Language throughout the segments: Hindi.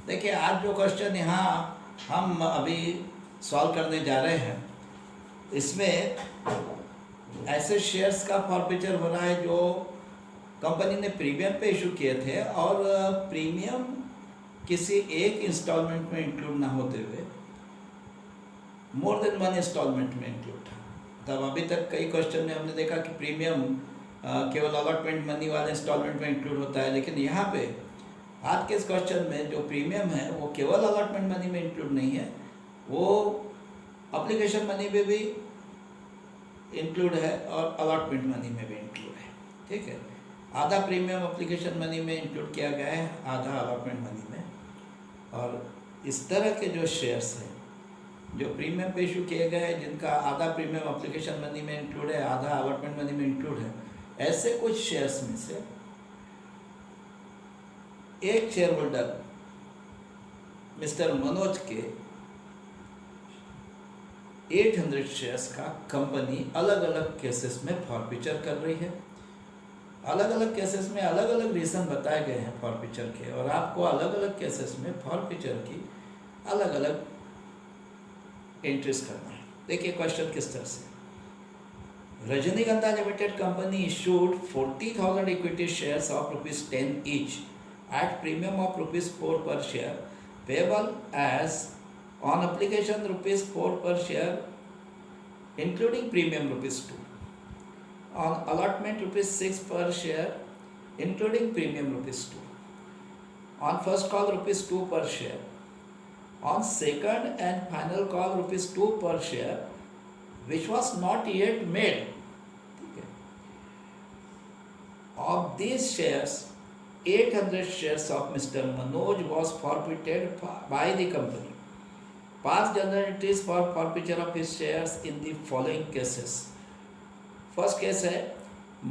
देखिए, आज जो क्वेश्चन यहाँ हम अभी सॉल्व करने जा रहे हैं, इसमें ऐसे शेयर्स का फॉरफीचर हो रहा है जो कंपनी ने प्रीमियम पे इशू किए थे और प्रीमियम किसी एक इंस्टॉलमेंट में इंक्लूड ना होते हुए मोर देन वन इंस्टॉलमेंट में इंक्लूड था। तब अभी तक कई क्वेश्चन में हमने देखा कि प्रीमियम केवल अलॉटमेंट मनी वाले इंस्टॉलमेंट में इंक्लूड होता है, लेकिन यहाँ पे आज के इस क्वेश्चन में जो प्रीमियम है वो केवल अलॉटमेंट मनी में इंक्लूड नहीं है, वो अप्लीकेशन मनी में भी इंक्लूड है और अलॉटमेंट मनी में भी इंक्लूड है। ठीक है, आधा प्रीमियम अप्लीकेशन मनी में इंक्लूड किया गया है, आधा अलॉटमेंट मनी में। और इस तरह के जो शेयर्स हैं जो प्रीमियम पे इशू किए गए हैं, जिनका आधा प्रीमियम अप्लीकेशन मनी में इंक्लूड है, आधा अलॉटमेंट मनी में इंक्लूड है, ऐसे कुछ शेयर्स में से एक शेयर होल्डर मिस्टर मनोज के 800 शेयर्स का कंपनी अलग अलग केसेस में फॉरफीचर कर रही है। अलग अलग केसेस में अलग अलग रीज़न बताए गए हैं फॉरफीचर के, और आपको अलग अलग केसेस में फॉरफीचर की अलग अलग एंट्रीज करना है। देखिए क्वेश्चन किस तरह से, रजनीगंधा limited company issued 40,000 equity shares of ₹10 each at premium of ₹4 per share payable as on application ₹4 per share including premium ₹2, on allotment ₹6 per share including premium ₹2, on first call ₹2 per share, on second and final call ₹2 per share which was not yet made. Okay. Of these shares, 800 shares of Mr. Manoj was forfeited by the company. Past journal entries for forfeiture of his shares in the following cases. First case है,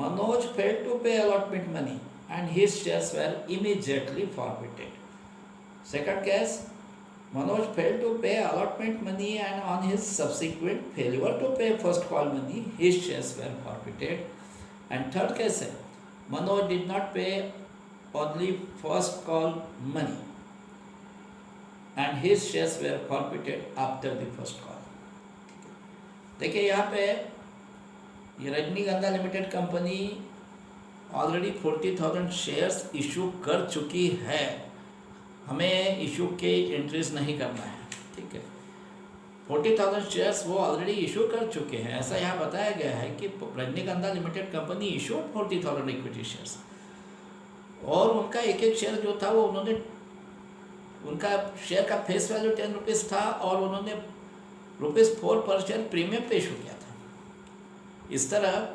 Manoj failed to pay allotment money and his shares were immediately forfeited. Second case, Manoj failed to pay allotment money and on his subsequent failure to pay first call money, his shares were forfeited. And third case है, Manoj did not pay only first call money and his shares were forfeited after the first call. देखिए यहाँ पे ये रजनीगंधा limited company already 40,000 shares issue कर चुकी है, हमें इशू के एंट्रीज नहीं करना है। ठीक है, 40,000 शेयर्स वो ऑलरेडी इशू कर चुके हैं, ऐसा यहाँ बताया गया है कि रजनीगंधा limited company issue 40,000 equity shares, और उनका एक एक शेयर जो था वो उन्होंने, उनका शेयर का फेस वैल्यू ₹10 था और उन्होंने ₹4 पर शेयर प्रीमियम पे इशू किया था। इस तरह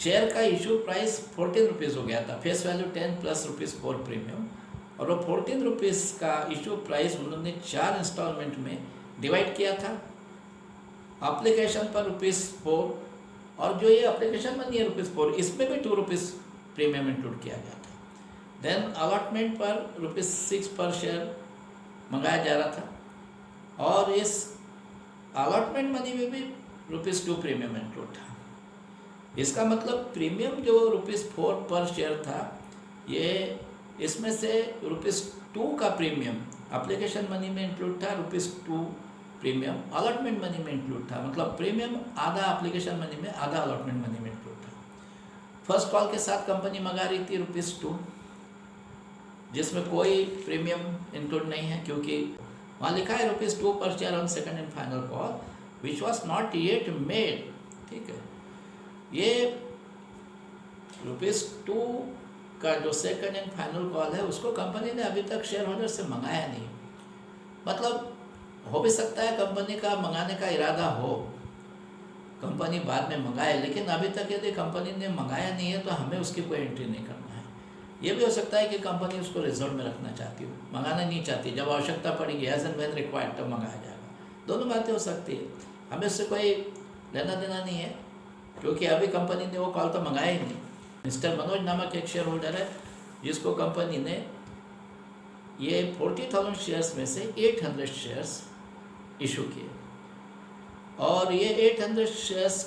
शेयर का इशू प्राइस ₹14 हो गया था, फेस वैल्यू 10 प्लस ₹4 प्रीमियम, और वो ₹14 का इशू प्राइस उन्होंने 4 इंस्टॉलमेंट में डिवाइड किया था। एप्लीकेशन पर ₹4, और जो ये एप्लीकेशन मनी है ₹4, इसमें भी ₹2 प्रीमियम इंक्लूड किया गया था। देन अलॉटमेंट पर ₹6 पर शेयर मंगाया जा रहा था, और इस अलॉटमेंट मनी में भी ₹2 प्रीमियम इंक्लूड था। इसका मतलब प्रीमियम जो ₹4 पर शेयर था, ये इसमें से ₹2 का प्रीमियम एप्लीकेशन मनी में इंक्लूड था, ₹2 प्रीमियम अलॉटमेंट मनी में इंक्लूड था। मतलब प्रीमियम आधा एप्लीकेशन मनी में, आधा अलॉटमेंट मनी में इंक्लूड था। फर्स्ट कॉल के साथ कंपनी मंगा रही थी ₹2, जिसमें कोई प्रीमियम इंक्लूड नहीं है, क्योंकि वहाँ लिखा है ₹2 पर share on second and final call which was not yet made. ठीक है, ये ₹2 का जो सेकंड एंड फाइनल कॉल है उसको कंपनी ने अभी तक शेयर होल्डर से मंगाया नहीं। मतलब हो भी सकता है कंपनी का मंगाने का इरादा हो, कंपनी बाद में मंगाए, लेकिन अभी तक यदि कंपनी ने मंगाया नहीं है तो हमें उसकी कोई एंट्री नहीं करना है। ये भी हो सकता है कि कंपनी उसको रिजर्व में रखना चाहती हो, मंगाना नहीं चाहती, जब आवश्यकता पड़ेगी एज एंड व्हेन रिक्वायर्ड तब मंगाया जाएगा। दोनों बातें हो सकती है, हमें उससे कोई लेना देना नहीं है, क्योंकि अभी कंपनी ने वो कॉल तो मंगाया ही नहीं। मिस्टर मनोज नामक एक शेयर होल्डर है जिसको कंपनी ने ये 40,000 शेयर्स में से 800 शेयर्स इशू किए, और ये 800 शेयर्स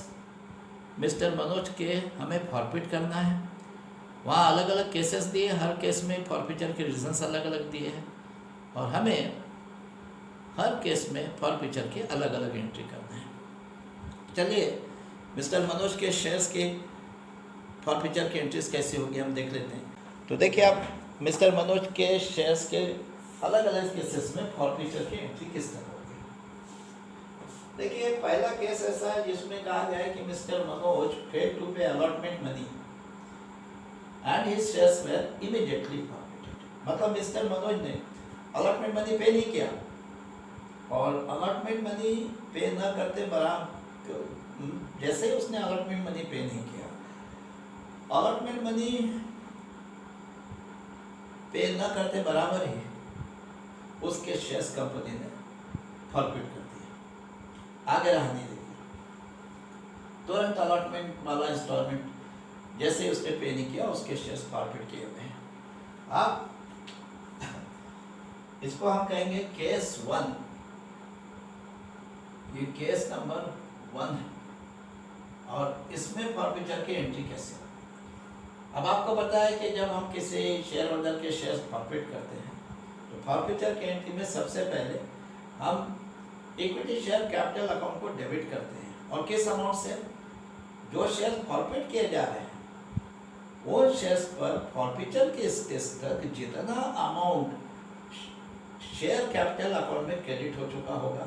मिस्टर मनोज के हमें फॉरफिट करना है। वहाँ अलग अलग केसेस दिए, हर केस में फॉरफिचर के रीजंस अलग अलग दिए हैं। और हमें हर केस में फॉरफीचर के अलग अलग एंट्री करना है। चलिए मिस्टर मनोज के शेयर्स के फॉरफीचर की एंट्रीज कैसे होगी हम देख लेते हैं। तो देखिए आप मिस्टर मनोज के शेयर्स के अलग अलग केसेस में फॉरफीचर की एंट्री किस तरह होगी। देखिए पहला केस ऐसा है जिसमें कहा गया है कि mister Manoj failed to pay allotment money and his shares were immediately forfeited. मतलब मिस्टर मनोज ने अलॉटमेंट मनी पे नहीं किया और अलॉटमेंट मनी पे न करते बराबर जैसे ही उसने अलॉटमेंट मनी पे नहीं किया, अलॉटमेंट मनी पे न करते बराबर ही उसके शेयर्स कंपनी ने फॉरफिट कर दिया, आगे रहा नहीं देगी। तुरंत अलॉटमेंट वाला इंस्टॉलमेंट जैसे ही उसने पे नहीं किया उसके शेयर्स फॉरफिट किए हुए हैं। अब इसको हम कहेंगे केस 1। ये केस नंबर 1 है और इसमें फॉरफीचर की एंट्री कैसे हो। अब आपको पता है कि जब हम किसी शेयर होल्डर के शेयर्स फॉरफिट करते हैं तो फॉरफीचर की एंट्री में सबसे पहले हम इक्विटी शेयर कैपिटल अकाउंट को डेबिट करते हैं और किस अमाउंट से, जो शेयर फॉरफिट किए जा रहे हैं वो शेयर्स पर फॉरफीचर के स्टेज तक जितना अमाउंट शेयर कैपिटल अकाउंट में क्रेडिट हो चुका होगा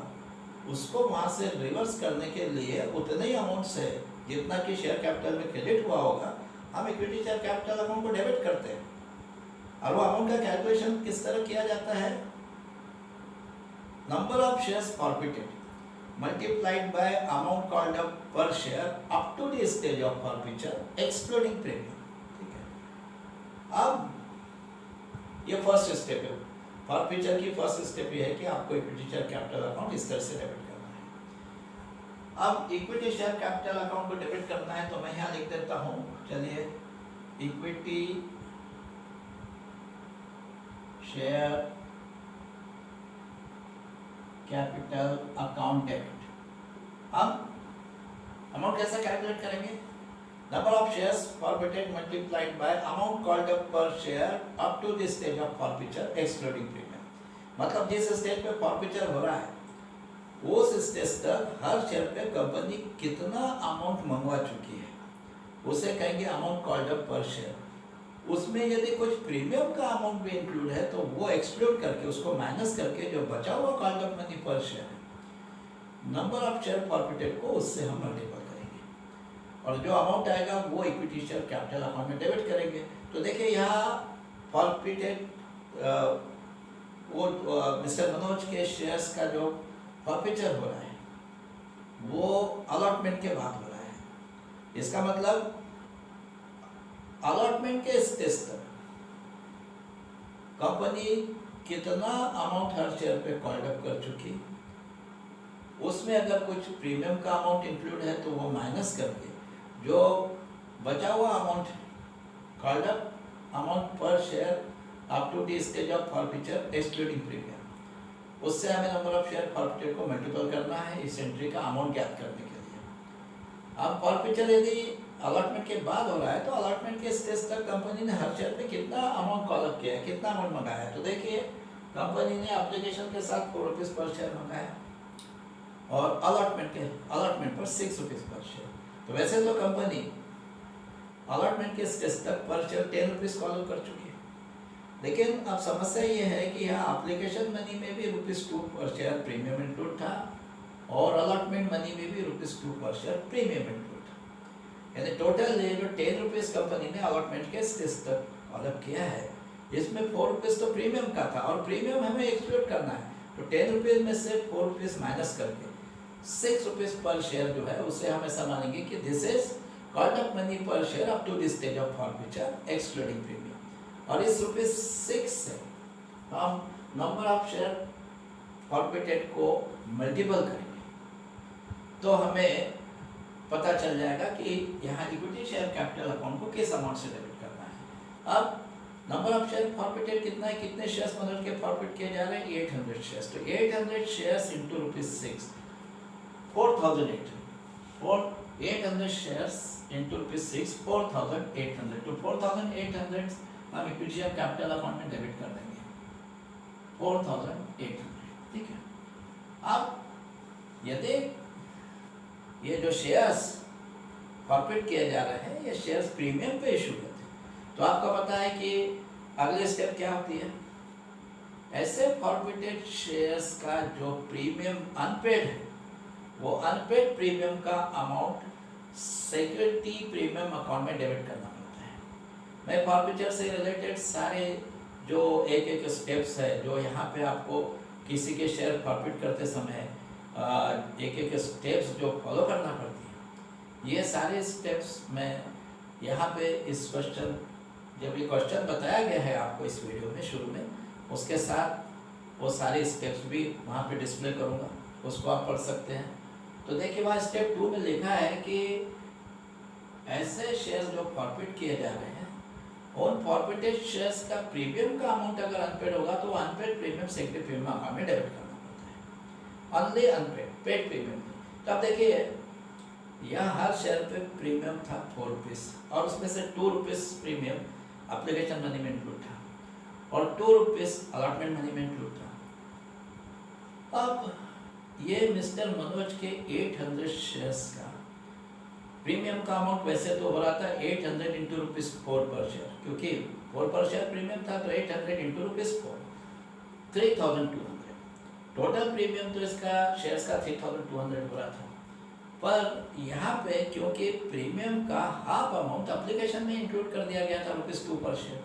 उसको वहाँ से रिवर्स करने के लिए उतने ही अमाउंट से जितना कि शेयर कैपिटल में क्रेडिट हुआ होगा हम इक्विटी शेयर कैपिटल अकाउंट को डेबिट करते हैं। और वो अमाउंट का कैलकुलेशन किस तरह किया जाता है, number of shares forfeited multiplied by amount called up per share up to the stage of forfeiture excluding premium. ठीक है, अब ये फर्स्ट स्टेप है। फॉरफीचर की फर्स्ट स्टेप ये है कि आपको इक्विटी शेयर कैपिटल अकाउंट इस तरह से डेबिट करना है। अब इक्विटी शेयर कैपिटल अकाउंट को डेबिट करना है तो मैं यहाँ लिख देता हूँ, चलिए equity share capital account debit. अब अमाउंट कैसा कैलकुलेट करेंगे, number of shares forfeited multiplied by amount called up per share up to the stage of forfeiture excluding premium. मतलब जिस स्टेज पे फॉरफीचर हो रहा है उस स्टेज तक हर शेयर पे कंपनी कितना अमाउंट मंगवा चुकी है उसे कहेंगे amount called up per share. उसमें यदि कुछ प्रीमियम का अमाउंट भी इंक्लूड है तो वो एक्सक्लूड करके उसको माइनस करके जो बचा हुआ called up money per share है नंबर ऑफ शेयर फॉरफिटेड को उससे हम मल्टीपल और जो अमाउंट आएगा वो इक्विटी शेयर कैपिटल अकाउंट में डेबिट करेंगे। तो देखिए यहाँ फॉरफिटेड वो मिस्टर मनोज के शेयर्स का जो फॉरफीचर हो रहा है वो अलॉटमेंट के बाद हो रहा है। इसका मतलब अलॉटमेंट के स्टेज तक कंपनी कितना अमाउंट हर शेयर पे कॉल्ड अप कर चुकी, उसमें अगर कुछ प्रीमियम का अमाउंट इंक्लूड है तो वो माइनस करके जो बचा हुआ अमाउंट कॉल्ड अप अमाउंट पर share up to the stage of forfeiture excluding premium उससे हमें नंबर ऑफ शेयर फॉरफिटेड को मल्टीपल करना है इस एंट्री का अमाउंट ज्ञात करने के लिए। अब फॉरफीचर यदि अलॉटमेंट के बाद हो रहा है तो अलॉटमेंट के स्टेज तक कंपनी ने हर शेयर पे कितना अमाउंट कॉल अप किया है, कितना अमाउंट मंगाया है। तो देखिए कंपनी ने एप्लीकेशन के साथ 4 रुपीज़ पर शेयर मंगाया और अलॉटमेंट पर 6 रुपीज़ पर शेयर। तो वैसे तो कंपनी अलॉटमेंट के स्टेज तक पर शेयर 10 रुपीज़ कॉल कर चुकी है, लेकिन अब समस्या ये है कि यहाँ एप्लीकेशन मनी में भी ₹2 पर शेयर प्रीमियम इंक्लूड था और अलॉटमेंट मनी में भी ₹2 पर शेयर प्रीमियम इंक्लूड था। यानी टोटल ये जो 10 रुपीज़ कंपनी ने अलॉटमेंट के स्टेज तक कॉल अप किया है इसमें 4 रुपीज़ तो प्रीमियम का था और प्रीमियम हमें एक्सक्लूड करना है। तो 10 रुपीज़ में से 4 रुपीज़ माइनस करके 6 रुपीज़ पर शेयर जो है उसे हम ऐसा मानेंगे कि this is called up money per share up to the stage of forfeiture excluding premium. और इस ₹6 से हम नंबर ऑफ शेयर फॉरफिटेड को मल्टीपल करेंगे तो हमें पता चल जाएगा कि यहाँ इक्विटी शेयर कैपिटल अकाउंट को किस अमाउंट से डेबिट करना है। अब नंबर ऑफ शेयर फॉरफिटेड कितना है, कितने शेयर्स मनोज के फॉरफिट किए जा रहे हैं, 800 शेयर्स। तो 800 शेयर्स इंटू ₹6 800 शेयर्स इंटू ₹6 4,800। तो 4,800 हम इक्विटी शेयर कैपिटल अकाउंट में डेबिट कर देंगे। 4800, ठीक है। अब यदि ये जो शेयर्स फॉरफिट किए जा रहे हैं ये शेयर्स प्रीमियम पे इशू होते हैं, तो आपको पता है कि अगली स्टेप क्या होती है। ऐसे फॉरफिटेड शेयर्स का जो प्रीमियम अनपेड है वो अनपेड प्रीमियम का अमाउंट सिक्योरिटी प्रीमियम अकाउंट में डेबिट करना पड़ता है। मैं फॉरफिचर से रिलेटेड सारे जो एक एक स्टेप्स है जो यहाँ पे आपको किसी के शेयर फॉरफिट करते समय एक एक स्टेप्स जो फॉलो करना पड़ती है, ये सारे स्टेप्स में यहाँ पे इस क्वेश्चन जब ये क्वेश्चन बताया गया है आपको इस वीडियो में शुरू में, उसके साथ वो सारे स्टेप्स भी वहाँ पे डिस्प्ले करूँगा, उसको आप पढ़ सकते हैं। तो देखिए वहाँ स्टेप 2 में लिखा है कि ऐसे शेयर्स जो फॉरफिट किए जा रहे हैं उन फॉरफिटेड शेयर्स का प्रीमियम का अमाउंट अगर अनपेड होगा तो unpaid premium security premium account में डेबिट करना पड़ता है, ओनली अनपेड, पेड प्रीमियम। तो अब देखिए यहाँ हर शेयर पे प्रीमियम था 4 रुपीज़ और उसमें से 2 रुपीज़ प्रीमियम एप्लीकेशन मनी में इंक्लूड था और 2 रुपीज़ अलॉटमेंट मनी में इंक्लूड था। अब ये मिस्टर मनोज के 800 शेयर्स का प्रीमियम का अमाउंट वैसे तो हो रहा था 800 इंटू रुपीज़ 4 पर शेयर, क्योंकि 4 पर शेयर प्रीमियम था तो 800 इंटू रुपीज़ 4 3200। टोटल प्रीमियम तो इसका शेयर्स का 3200 हो रहा था, पर यहाँ पे क्योंकि प्रीमियम का हाफ अमाउंट एप्लीकेशन में इंक्लूड कर दिया गया था ₹2 पर शेयर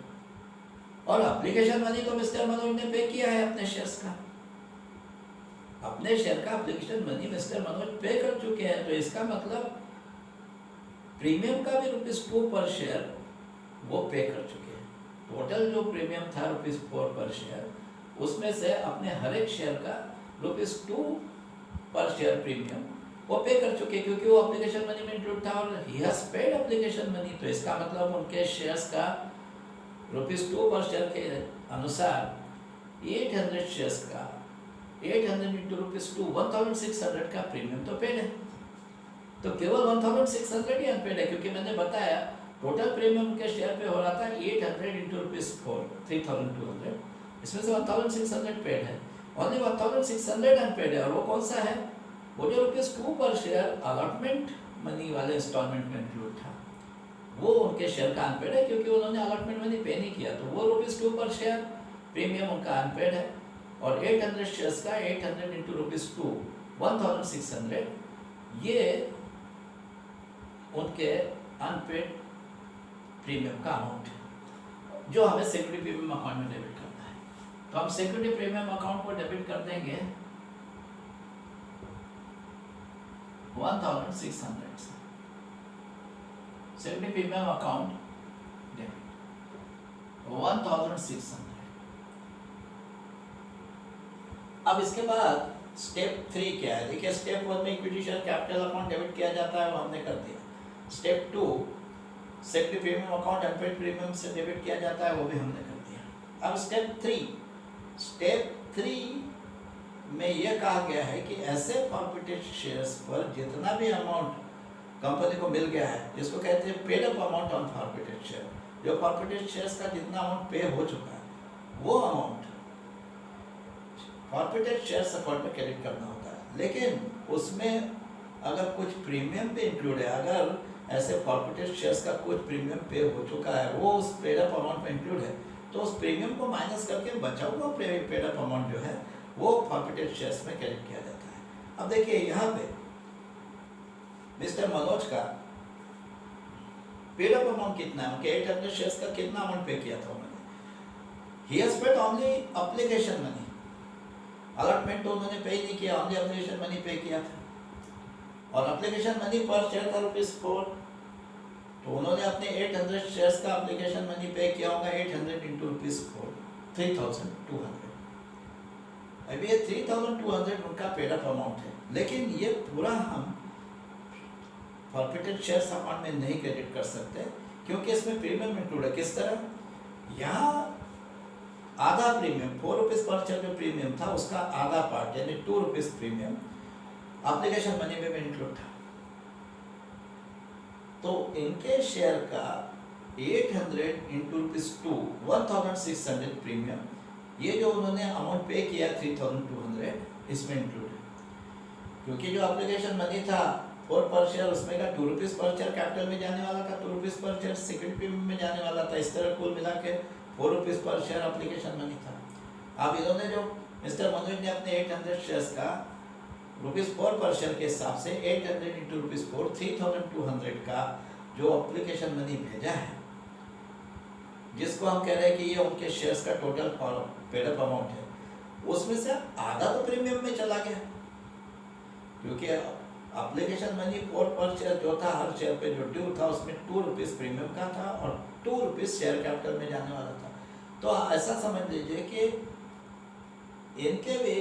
और एप्लीकेशन मनी तो मिस्टर मनोज ने पे किया है अपने शेयर्स का, अपने शेयर का एप्लीकेशन मनी मिस्टर मनोज पे कर चुके हैं। तो इसका मतलब प्रीमियम का भी ₹2 पर शेयर वो पे कर चुके हैं। टोटल जो प्रीमियम था ₹4 पर शेयर उसमें से अपने हर एक शेयर का ₹2 पर शेयर प्रीमियम वो पे कर चुके हैं, क्योंकि वो एप्लीकेशन मनी में इंक्लूड था और he has paid application money. तो इसका मतलब उनके शेयर्स का ₹2 पर शेयर के अनुसार 800 शेयर्स का 800 इंटू ₹2 1600 का प्रीमियम तो पेड है। तो केवल 1600 ही अनपेड है, क्योंकि मैंने बताया टोटल प्रीमियम के शेयर पे हो रहा था 800 इंटू ₹4 3200, इसमें से 1600 पेड है, ओनली 1600 अनपेड है। और वो कौन सा है, वो जो ₹2 पर शेयर अलॉटमेंट मनी वाले इंस्टॉलमेंट में इंक्लूड था वो उनके शेयर का अनपेड है, क्योंकि उन्होंने अलॉटमेंट मनी पे नहीं किया, तो वो ₹2 पर शेयर प्रीमियम उनका अनपेड है। और 800 शेयर्स का 800 इंटू ₹2 1600 ये उनके अनपेड प्रीमियम का अमाउंट है जो हमें सिक्योरिटी प्रीमियम अकाउंट में डेबिट करना है। तो हम सिक्योरिटी प्रीमियम अकाउंट को डेबिट कर देंगे 1600 से, सिक्योरिटी प्रीमियम अकाउंट डेबिट 1600। अब इसके बाद स्टेप 3 क्या है, देखिए स्टेप 1 में equity share capital account debit किया जाता है, वो हमने कर दिया। Step 2 security premium account unpaid premium से डेबिट किया जाता है, वो भी हमने कर दिया। अब स्टेप 3 में यह कहा गया है कि ऐसे फॉरफिटेड शेयर्स पर जितना भी अमाउंट कंपनी को मिल गया है, जिसको कहते हैं paid up amount on forfeited share, जो फॉरफिटेड शेयर्स का जितना अमाउंट पे हो चुका है वो अमाउंट फॉरफिटेड शेयर्स अकाउंट में क्रेडिट करना होता है। लेकिन उसमें अगर कुछ प्रीमियम पे इंक्लूड है, अगर ऐसे फॉरफिटेड शेयर्स का कुछ प्रीमियम पे हो चुका है, वो उस पेड अप अमाउंट में इंक्लूड है, तो उस प्रीमियम को माइनस करके बचा हुआ पेड अप अमाउंट जो है वो फॉरफिटेड शेयर्स में क्रेडिट किया जाता है। अब देखिए यहाँ पे मिस्टर मनोज का पेड अप अमाउंट कितना है, उनके 800 शेयर्स का कितना अमाउंट पे किया था उन्होंने, he has paid only application money, allotment तो उन्होंने पे ही नहीं किया, ओनली एप्लीकेशन मनी पे किया था। और एप्लीकेशन मनी पर शेयर था ₹4, तो उन्होंने अपने 800 शेयर्स का एप्लीकेशन मनी पे किया होगा 800 इंटू ₹4 3200। अभी ये 3200 उनका पेड अप अमाउंट है, लेकिन ये पूरा हम फॉरफिटेड शेयर्स अकाउंट में नहीं क्रेडिट कर सकते, क्योंकि इसमें प्रीमियम इंक्लूड है। किस तरह, यहाँ आधा प्रीमियम 4 रुपीज़ पर शेयर जो प्रीमियम था उसका आधा पार्ट यानी 2 रुपीज़ प्रीमियम एप्लीकेशन मनी में भी इंक्लूड था। तो इनके शेयर का 800 इंटू ₹2 1600 प्रीमियम ये जो उन्होंने अमाउंट पे किया 3200 इसमें इंक्लूड है, क्योंकि जो एप्लीकेशन मनी था 4 पर शेयर उसमें का 2 रुपीज़ पर शेयर कैपिटल में जाने वाला था, 2 रुपीज़ पर शेयर सिक्योरिटी प्रीमियम में जाने वाला था। इस तरह कुल मिला के 4 रुपीज़ पर शेयर एप्लीकेशन मनी था। अब इन्होंने जो मिस्टर मनोज ने अपने 800 शेयर्स का ₹4 पर शेयर के हिसाब से 800 इंटू ₹4 3200 का जो एप्लीकेशन मनी भेजा है, जिसको हम कह रहे हैं कि ये उनके शेयर्स का टोटल पेड अप अमाउंट है, उसमें से आधा तो प्रीमियम में चला गया, क्योंकि एप्लीकेशन मनी 4 पर शेयर जो था, हर शेयर पे जो ड्यू था उसमें 2 रुपीज़ प्रीमियम का था और 2 रुपीज़ शेयर कैपिटल में जाने वाला था। तो ऐसा समझ लीजिए कि इनके भी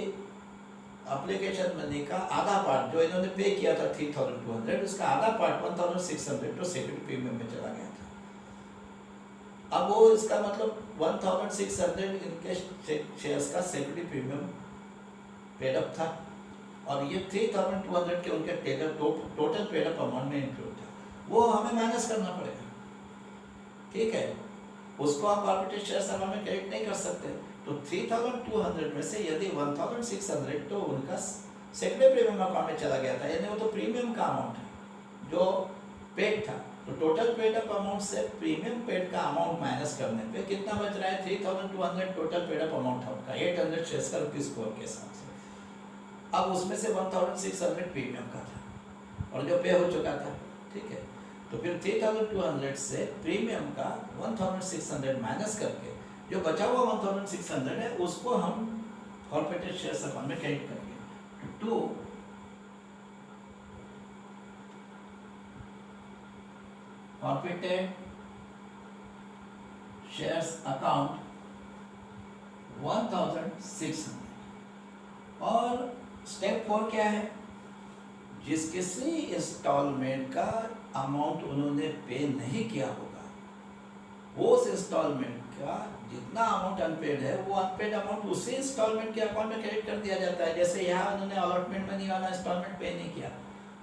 एप्लीकेशन मनी का आधा पार्ट जो इन्होंने पे किया था 3200, उसका आधा पार्ट 1600 तो सिक्योरिटी प्रीमियम में चला गया था। अब वो इसका मतलब 1600 इनके शेयर्स का सिक्योरिटी प्रीमियम पेड अप था और ये 3200 के उनके टोटल पेड अप अमाउंट में इंक्लूड था। वो हमें माइनस करना पड़ेगा, ठीक है। उसको आप कॉर्पोरेट शेयर सभा में क्रेडिट नहीं कर सकते। तो 3200 में से यदि 1600 तो उनका सेकेंडरी प्रीमियम अकाउंट में चला गया था, यानी वो तो प्रीमियम का अमाउंट है जो पेड था। तो टोटल पेड अप अमाउंट से प्रीमियम पेड का अमाउंट माइनस करने पे कितना बच रहा है? 3200 टोटल पेड अप अमाउंट था उनका 800 शेयर्स का ₹4 के हिसाब से। अब उसमें से 1600 प्रीमियम का था और जो पे हो चुका था, ठीक है। तो फिर 3200 से प्रीमियम का 1600 माइनस करके जो बचा हुआ 1600 है उसको हम कॉर्पोरेट शेयर्स अकाउंट में क्रेडिट करेंगे। तो कॉर्पोरेट शेयर्स अकाउंट 1600 और स्टेप 4 क्या है? जिस किसी इंस्टॉलमेंट का अमाउंट उन्होंने पे नहीं किया होगा, उस इंस्टॉलमेंट का जितना अमाउंट अनपेड है वो अनपेड अमाउंट उसी इंस्टॉलमेंट के अकाउंट में क्रेडिट कर दिया जाता है। जैसे यहाँ उन्होंने अलॉटमेंट मनी वाला इंस्टॉलमेंट पे नहीं किया,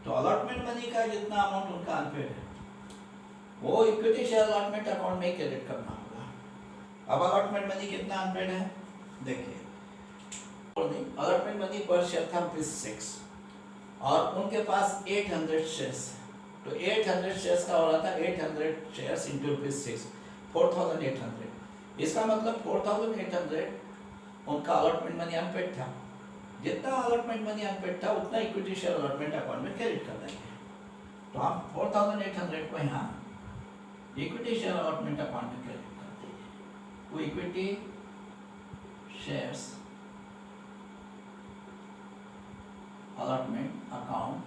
तो अलॉटमेंट मनी का जितना अमाउंट उनका अनपेड है वो इक्विटी शेयर अलॉटमेंट अकाउंट में क्रेडिट करना होगा। अब अलॉटमेंट मनी कितना अनपेड है देखिए, अलॉटमेंट मनी पर शेयर था ₹6 और उनके पास 800 शेयर्स, तो 800 शेयर्स का हो रहा था 800 शेयर्स इंटू ₹6 4800। इसका मतलब 4800 उनका अलॉटमेंट मनी अनपेड था। जितना अलॉटमेंट मनी अनपेड था उतना इक्विटी शेयर अलॉटमेंट अकाउंट में क्रेडिट कर देंगे। तो आप 4800 को यहाँ इक्विटी शेयर अलॉटमेंट अकाउंट में क्रेडिट कर दीजिए। वो इक्विटी शेयर्स अलॉटमेंट अकाउंट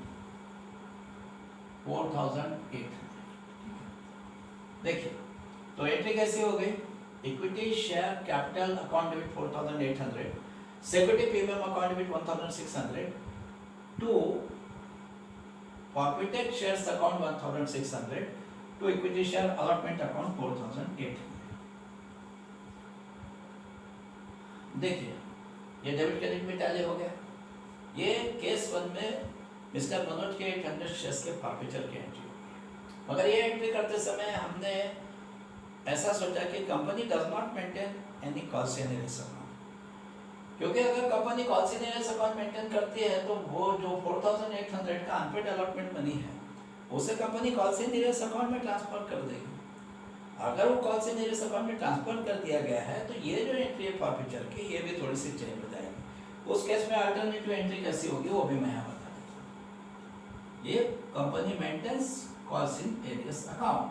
4800। देखिए तो एंट्री कैसी हो गई? Equity share capital account debit 4800, security premium account debit 1600 to corporate shares account 1600 to equity share allotment account 4800। देखिए ये डेबिट क्रेडिट में टैली हो गया। ये केस 1 में मिस्टर मनोज के 800 शेयर्स के फॉरफीचर की एंट्री होगी। मगर ये एंट्री करते समय हमने ऐसा सोचा कि company does not maintain any calls in arrears account, क्योंकि अगर कंपनी कॉल्सियरियस अकाउंट मेंटेन करती है तो वो जो 4800 का अनपेड अलॉटमेंट मनी है उसे कंपनी कॉल्सियरियस अकाउंट में ट्रांसफर कर देगी। अगर वो कॉल्सियरियस अकाउंट में ट्रांसफर कर दिया गया है तो ये जो एंट्री है फॉरफीचर की ये भी थोड़ी सी चेंज हो जाएगी। उस केस में अल्टरनेटिव एंट्री कैसी होगी वो भी मैं यहाँ बता देता हूँ। ये कंपनी मेंटेन्स कॉल्सियरियस अकाउंट,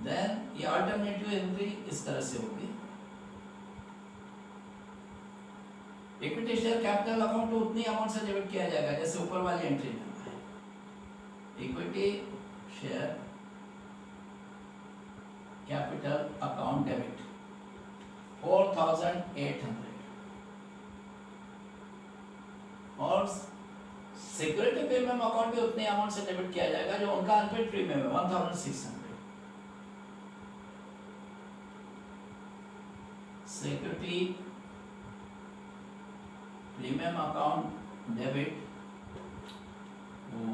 देन ये अल्टरनेटिव एंट्री इस तरह से होगी। इक्विटी शेयर कैपिटल अकाउंट तो उतनी अमाउंट से डेबिट किया जाएगा जैसे ऊपर वाली एंट्री में है। Equity share capital account debit 4800 और सिक्योरिटी प्रीमियम अकाउंट भी उतनी अमाउंट से डेबिट किया जाएगा जो उनका अनपेड प्रीमियम है 1600। Security premium account debit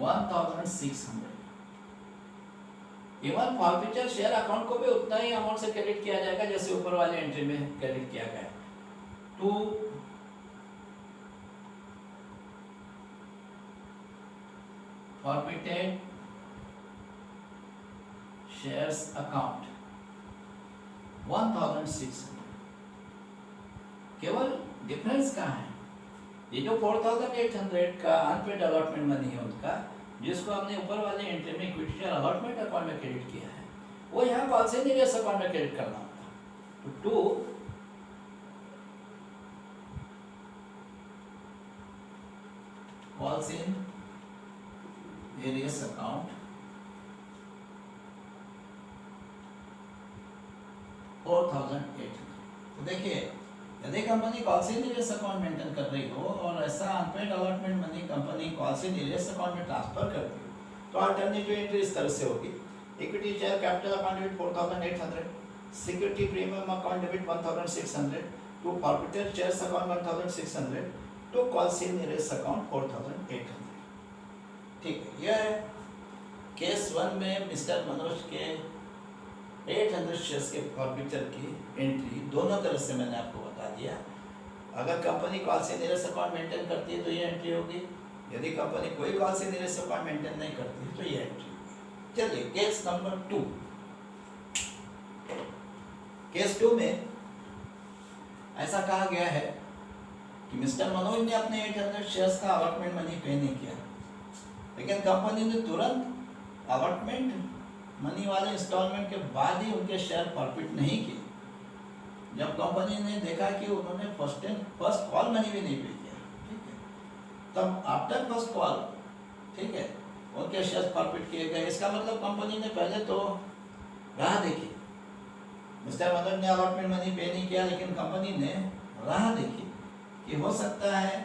1600। Even forfeiture share account को भी उतना ही अमाउंट से क्रेडिट किया जाएगा जैसे ऊपर वाले एंट्री में क्रेडिट किया गया है। To forfeited shares account 1600। केवल डिफरेंस कहाँ है? ये जो 4800 का अनपेड अलॉटमेंट मनी है उनका, जिसको हमने ऊपर वाले एंट्री में इक्विटी शेयर अलॉटमेंट अकाउंट में क्रेडिट किया है, वो यहाँ कॉल से निवेश अकाउंट में क्रेडिट करना होता। तो to calls in arrears account 4800। तो देखिए, यदि कंपनी कॉल से निवेश अकाउंट मेंटेन कर रही हो और ऐसा unpaid allotment money company call से निवेश अकाउंट में ट्रांसफर करती हो, तो अल्टरनेटिव एंट्री इस तरह से होगी। Equity share capital account debit 4800, security premium account debit 1600, to forfeited shares account 1600, to call से निवेश अकाउंट 4800। ठीक है, यह है केस 1 में मिस्टर मनोज के 800 शेयर्स के फॉरफिचर की एंट्री दोनों तरह से मैंने आपको बता दिया। अगर कंपनी कॉल से निवेश अकाउंट मेंटेन करती है तो ये एंट्री होगी, यदि कंपनी कोई कॉल से निवेश अकाउंट मेंटेन नहीं करती है तो ये एंट्री होगी। चलिए केस नंबर 2। केस 2 में ऐसा कहा गया है कि मिस्टर मनोज ने अपने 800 शेयर्स का अलॉटमेंट मनी पे नहीं किया, लेकिन कंपनी ने तुरंत अलॉटमेंट मनी वाले इंस्टॉलमेंट के बाद ही उनके शेयर फॉरफिट नहीं किए। जब कंपनी ने देखा कि उन्होंने फर्स्ट कॉल मनी भी नहीं पे किया, ठीक है, तब आफ्टर फर्स्ट कॉल, ठीक है, उनके शेयर फॉरफिट किए गए। इसका मतलब कंपनी ने पहले तो राह देखी। मिस्टर मनोज ने अलॉटमेंट मनी पे नहीं किया, लेकिन कंपनी ने राह देखी कि हो सकता है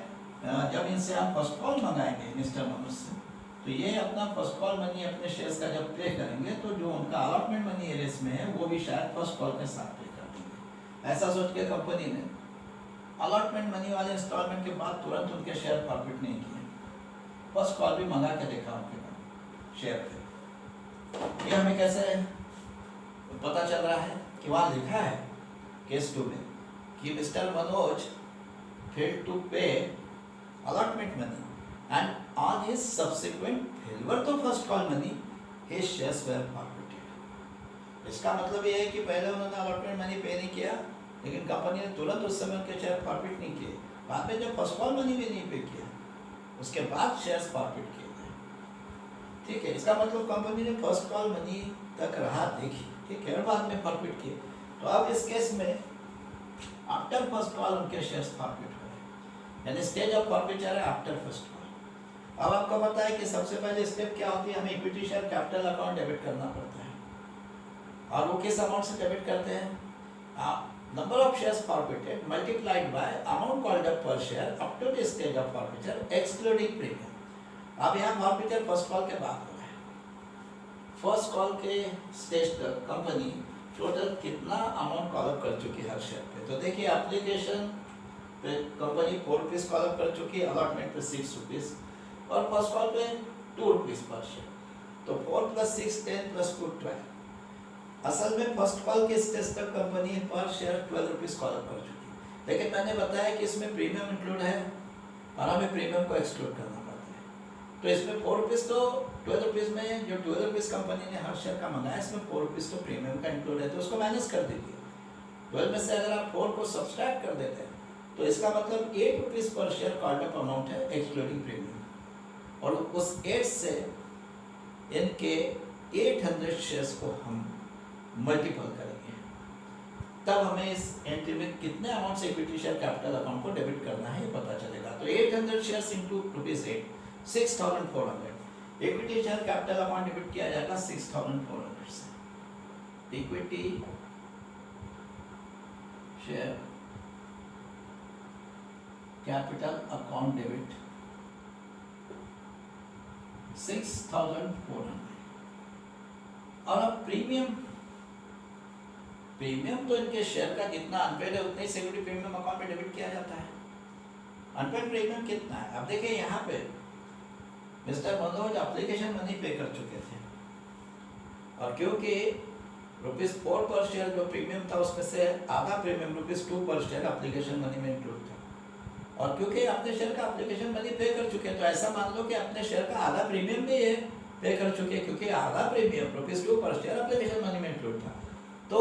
जब इनसे हम फर्स्ट कॉल मंगाएंगे मिस्टर मनोज से, तो ये अपना फर्स्ट कॉल मनी अपने शेयर्स का जब पे करेंगे तो जो उनका अलॉटमेंट मनी एरियर्स में है वो भी शायद फर्स्ट कॉल के साथ पे कर देंगे। ऐसा सोच के कंपनी ने अलॉटमेंट मनी वाले इंस्टॉलमेंट के बाद तुरंत उनके शेयर फॉरफिट नहीं किए, फर्स्ट कॉल भी मंगा के देखा उनके शेयर पे। ये हमें कैसे पता चल रहा है कि वहाँ लिखा है केस 2 में कि mister Manoj failed to pay allotment money and on his subsequent failure to first call money his shares were forfeited। इसका मतलब ये है कि पहले उन्होंने अलॉटमेंट मनी पे नहीं किया, लेकिन कंपनी ने तुरंत उस समय उनके शेयर फॉरफिट नहीं किए। बाद में जब फर्स्ट कॉल मनी भी नहीं पे किया, उसके बाद शेयर्स फॉरफिट किए गए। ठीक है, इसका मतलब कंपनी ने फर्स्ट कॉल मनी तक राह देखी, ठीक है, और बाद में फॉरफिट किए। तो अब इस केस में आफ्टर फर्स्ट कॉल उनके शेयर्स फॉरफिट हुए, यानी स्टेज ऑफ फॉरफिचर है आफ्टर फर्स्ट कॉल। अब आपको पता है कि सबसे पहले स्टेप क्या होती है, हमें equity share capital account debit करना पड़ता है। और वो किस अमाउंट से डेबिट करते हैं? Number of shares forfeited multiplied by amount called up per share up to the stage of forfeiture excluding premium. अब यहाँ फॉरफिचर फर्स्ट कॉल के बाद हो रहा है। फर्स्ट कॉल के स्टेज तक कंपनी टोटल कितना अमाउंट कॉल अप कर चुकी है हर शेयर पे। तो देखिए, एप्लीकेशन पे कंपनी 4 रुपीज़ कॉल अप कर चुकी है, अलॉटमेंट पे 6 रुपीज़, और फर्स्ट कॉल पे 2 रुपीज़ पर शेयर। तो 4 + 6 10 + 2 12। असल में फर्स्ट कॉल के स्टेज तक कंपनी पर शेयर 12 रुपीज़ कॉल अप कर चुकी है, लेकिन मैंने बताया कि इसमें प्रीमियम इंक्लूड है और हमें प्रीमियम को एक्सक्लूड करना पड़ता है। तो इसमें 4 रुपीज़ तो 12 रुपीज़ में जो 12 रुपीज़ कंपनी ने हर शेयर का मंगाया, इसमें 4 रुपीज़ तो प्रीमियम का इंक्लूड है, तो उसको माइनस कर दीजिए। 12 में से अगर आप 4 को सब्सट्रैक्ट कर देते हैं तो इसका मतलब 8 रुपीज़ पर शेयर कॉल्ड अप अमाउंट है एक्सक्लूडिंग प्रीमियम, और उस 8 से इनके 800 शेयर्स को हम मल्टीपल करेंगे, तब हमें इस एंट्री में कितने अमाउंट से इक्विटी शेयर कैपिटल अकाउंट को डेबिट करना है ये पता चलेगा। तो 800 shares into ₹8 6400। Equity share capital account debit किया जाएगा 6400 से। Equity share capital account debit 6400। और अब प्रीमियम तो इनके शेयर का जितना अनपेड है उतना ही सिक्योरिटी प्रीमियम अकाउंट में डेबिट किया जाता है। अनपेड प्रीमियम कितना है? अब देखिए, यहाँ पे मिस्टर मनोज एप्लीकेशन मनी पे कर चुके थे, और क्योंकि ₹4 पर शेयर जो प्रीमियम था उसमें से आधा प्रीमियम ₹2 पर शेयर एप्लीकेशन मनी में इंक्लूड था। और क्योंकि अपने शेयर का एप्लीकेशन मनी पे कर चुके हैं तो ऐसा मान लो कि अपने शेयर का आधा प्रीमियम भी ये पे कर चुके हैं, क्योंकि आधा प्रीमियम ₹2 पर शेयर एप्लीकेशन मनी में इंक्लूड था। तो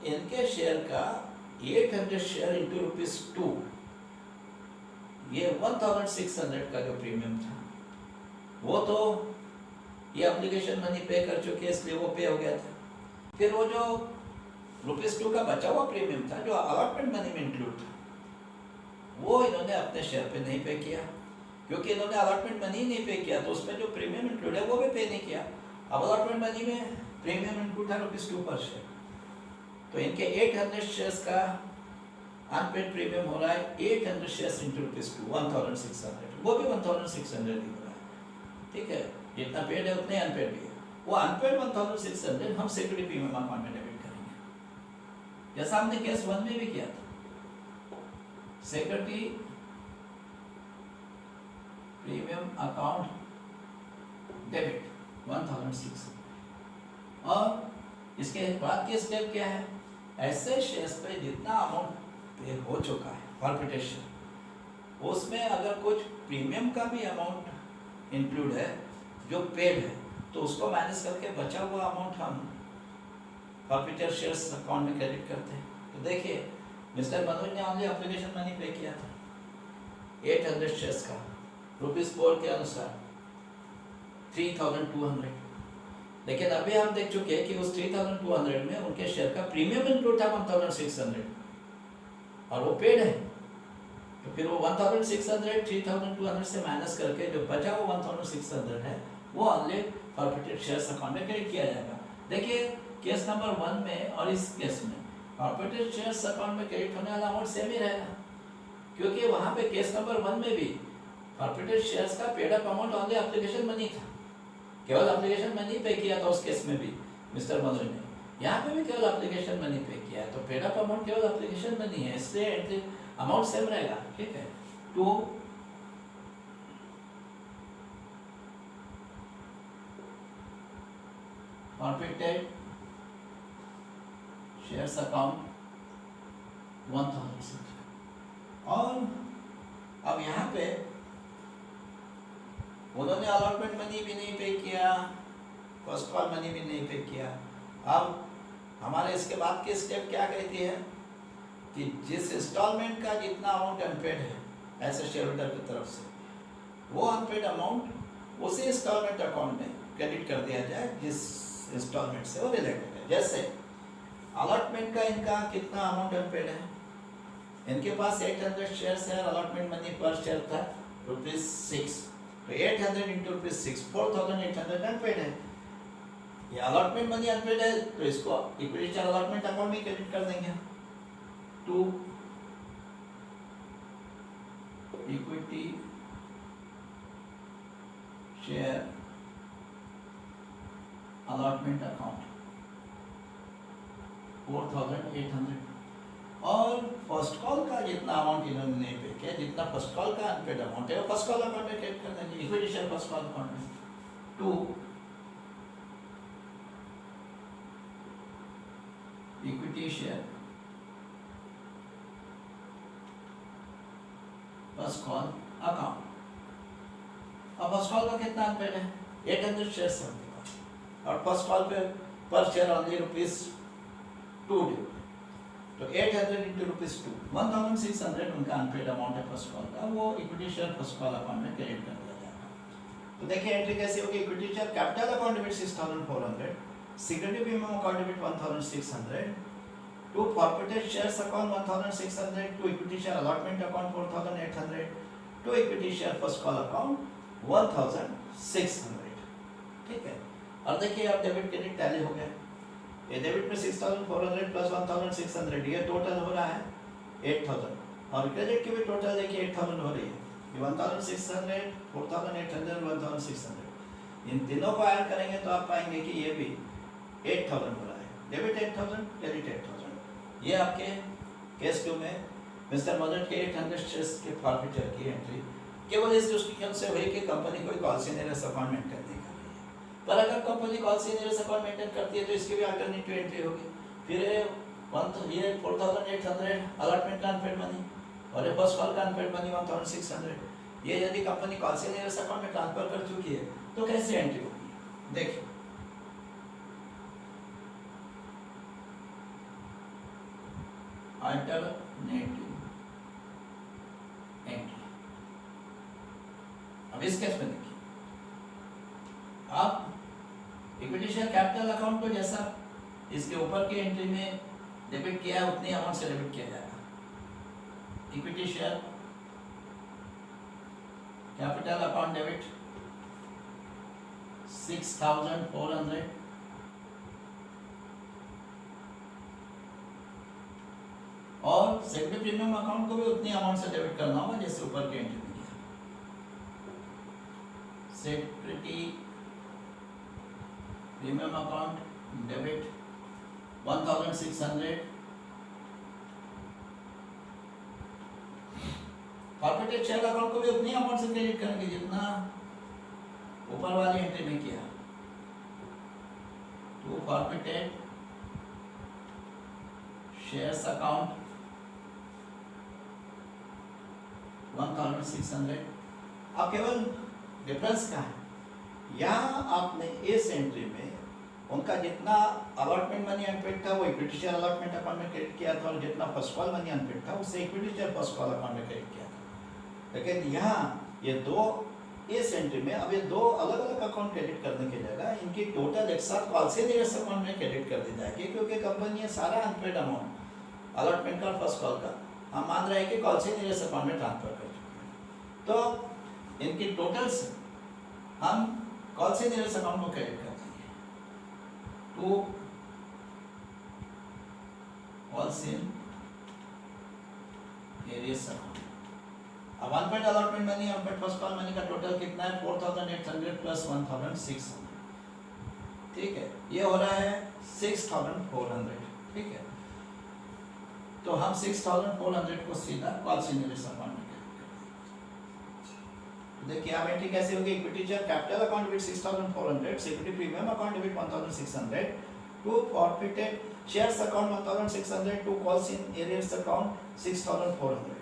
इनके शेयर का 800 शेयर इंटू ₹2, ये 1600 का जो प्रीमियम था वो तो ये एप्लीकेशन मनी पे कर चुके हैं, इसलिए वो पे हो गया था। फिर वो जो ₹2 का बचा हुआ प्रीमियम था जो अलॉटमेंट मनी में इंक्लूड था, वो इन्होंने अपने शेयर पे नहीं पे किया, क्योंकि इन्होंने अलॉटमेंट मनी नहीं पे किया तो उसमें जो प्रीमियम इंक्लूड है वो भी पे नहीं किया। अब अलॉटमेंट मनी में प्रीमियम इंक्लूड था ₹2 पर शेयर, तो इनके 800 शेयर्स का अनपेड प्रीमियम हो रहा है 800 शेयर्स इंटू ₹2, 1600, वो भी 1600 ही हो रहा है। ठीक है, जितना पेड है उतने अनपेड भी है। वो अनपेड 1600 हम सिक्योरिटी प्रीमियम अकाउंट में डेबिट करेंगे, जैसा हमने केस 1 में भी किया था। सिक्योरिटी प्रीमियम अकाउंट डेबिट 1600, और इसके बाद के स्टेप क्या है, ऐसे शेयर्स पे जितना अमाउंट पे हो चुका है फॉरफिटेड शेयर, उसमें अगर कुछ प्रीमियम का भी अमाउंट इंक्लूड है जो पेड है तो उसको माइनस करके बचा हुआ अमाउंट हम फॉरफिटेड शेयर्स अकाउंट में क्रेडिट करते हैं। तो देखिए मिस्टर मनोज ने ओनली एप्लीकेशन मनी पे किया था 800 शेयर्स का, ₹4 के अनुसार 3200, लेकिन अभी हम देख चुके हैं कि उस 3200 में उनके शेयर का प्रीमियम इंक्लूड था 1600 और वो पेड है, तो फिर वो 1600 3200 से माइनस करके जो बचा वो 1600 है वो ओनली फॉरफिटेड शेयर्स अकाउंट में क्रेडिट किया जाएगा। देखिए केस नंबर 1 में और इस केस में फॉरफिटेड शेयर्स अकाउंट में क्रेडिट होने वाला अमाउंट सेम ही रहेगा, क्योंकि वहाँ पे केस नंबर 1 में भी फॉरफिटेड शेयर्स का paid up amount only application money था, केवल एप्लीकेशन मनी पे किया था उस केस में भी मिस्टर मनोज ने, यहाँ पे भी केवल एप्लीकेशन मनी पे किया है, तो पेड अप अमाउंट केवल एप्लीकेशन मनी है, इसलिए एंट्री अमाउंट सेम रहेगा। ठीक है, तो फॉरफिटेड शेयर्स अकाउंट 1000, और अब यहाँ पे उन्होंने अलॉटमेंट मनी भी नहीं पे किया, फर्स्ट कॉल मनी भी नहीं पे किया। अब हमारे इसके बाद की स्टेप क्या कहती है कि जिस इंस्टॉलमेंट का जितना अमाउंट अनपेड है ऐसे शेयर होल्डर की तरफ से, वो अनपेड अमाउंट उसी इंस्टॉलमेंट अकाउंट में क्रेडिट कर दिया जाए जिस इंस्टॉलमेंट से वो रिलेटेड है। जैसे अलॉटमेंट का इनका कितना अमाउंट अनपेड है, इनके पास 800 शेयर्स है, अलॉटमेंट मनी पर शेयर था ₹6, तो 800 इंटू ₹6 4800 अनपेड है। ये अलॉटमेंट मनी अनपेड है तो इसको इक्विटी शेयर अलॉटमेंट अकाउंट में क्रेडिट कर देंगे to equity share allotment account 4800, और फर्स्ट कॉल का जितना अमाउंट इन्होंने नहीं पे किया, जितना फर्स्ट कॉल का अनपेड अमाउंट है वो फर्स्ट कॉल अकाउंट में क्रेडिट कर देंगे, equity share first call account में to equity share first call account. अब फर्स्ट कॉल का कितना अनपेड है, 800 शेयर्स है और फर्स्ट कॉल पे पर शेयर ओनली ₹2 ड्यू, तो 800 इंटू ₹2 1600 उनका अनपेड अमाउंट है फर्स्ट कॉल का, वो equity share first call account में क्रेडिट कर दिया जाएगा। तो देखिए एंट्री कैसी होगी, equity share capital account debit 6400, security premium account debit 1600, to forfeited shares account 1600, to equity share allotment account 4800, to equity share first call account 1600। ठीक है, और देखिए अब डेबिट क्रेडिट टैली हो गया, ये डेबिट में 6400 प्लस 1600 ये टोटल हो रहा है 8000, और क्रेडिट की भी टोटल देखिए 8000 हो रही है, ये 1600 4800 1600, इन तीनों को ऐड करेंगे तो आप पाएंगे कि ये भी 8000 हो रहा है, डेबिट 8000 क्रेडिट 8000। ये आपके केस 2 में मिस्टर मनोज के 800 शेयर्स के फॉरफिटर की एंट्री केवल इस दृष्टिकोण से हुई कि कंपनी कोई कॉल सीनियर अकाउंट मेंटेन नहीं कर रही है, पर अगर company call in arrears account maintain करती है तो इसकी भी अल्टरनेटिव एंट्री होगी। फिर ये 4800 अलॉटमेंट का अनपेड मनी और ये फर्स्ट कॉल का अनपेड मनी 1600, ये यदि कंपनी कॉल सीनियर्स अकाउंट में ट्रांसफर कर चुकी है तो कैसे एंट्री होगी? देखिए अल्टरनेटिव एंट्री। अब इस केस में देखिए, आप इक्विटी शेयर कैपिटल अकाउंट को जैसा इसके ऊपर की एंट्री में डेबिट किया है उतनी अमाउंट से डेबिट किया जाएगा। Equity share capital account debit 6400 और सेक्रेटरी प्रीमियम अकाउंट को भी उतनी अमाउंट से डेबिट करना होगा जैसे ऊपर के एंट्री में किया। Secretary premium account debit 1600, corporate share account को भी उतनी अमाउंट से क्रेडिट करेंगे जितना ऊपर वाली एंट्री में किया। To corporate shares account 1600। अब केवल डिफरेंस क्या है, यहाँ आपने इस एंट्री में उनका जितना अलॉटमेंट मनी अनपेड था वो इक्विटी शेयर अलॉटमेंट अकाउंट में क्रेडिट किया था और जितना फर्स्ट कॉल मनी अनपेड था उससे equity share first call account में क्रेडिट किया था। लेकिन यहाँ ये दो, इस एंट्री में अब ये दो अलग अलग अकाउंट क्रेडिट करने की जगह इनकी टोटल एक साथ कॉल सीनियर्स अकाउंट में क्रेडिट कर दी जाएगी, क्योंकि कंपनी ये सारा अनपेड अमाउंट अलॉटमेंट का और फर्स्ट कॉल का हम मान रहे हैं कि कॉल सीनियर्स अकाउंट में ट्रांसफर कर चुके हैं। तो इनकी टोटल्स हम कॉल सीनियर्स अकाउंट में क्रेडिट कर तो ऑल सेम एरियस अकाउंट। अब unpaid allotment money unpaid first call money का टोटल कितना है? 4800 प्लस 1600। ठीक है, ये हो रहा है 6400। ठीक है, तो हम 6400 को सीधा कॉल सीनियर्स अकाउंट में देखिए। अब एंट्री कैसे होगी? Equity share capital account debit 6400, security premium account debit 1600, to forfeited shares account 1600, to calls in arrears account 6400।